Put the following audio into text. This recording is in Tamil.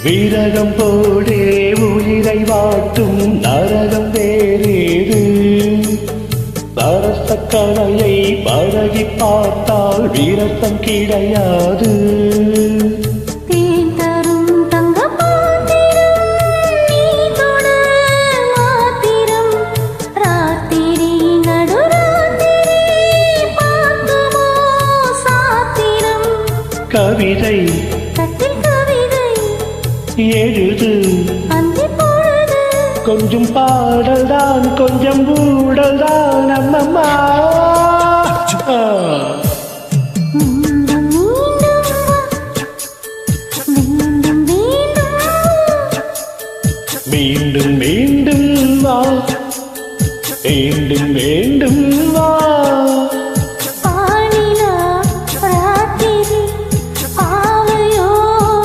வீரகம் போடே உயிரை வாட்டும் நரகம் வேறேது. அரசக்கலையை பழகி பார்த்தால் வீரத்தம் கிடையாது. கவிதை எழுது கொஞ்சம் பாடல்தான் கொஞ்சம் ஊடல்தான் அம்மம்மா. மீண்டும் மீண்டும் வா, மீண்டும் மீண்டும் வா.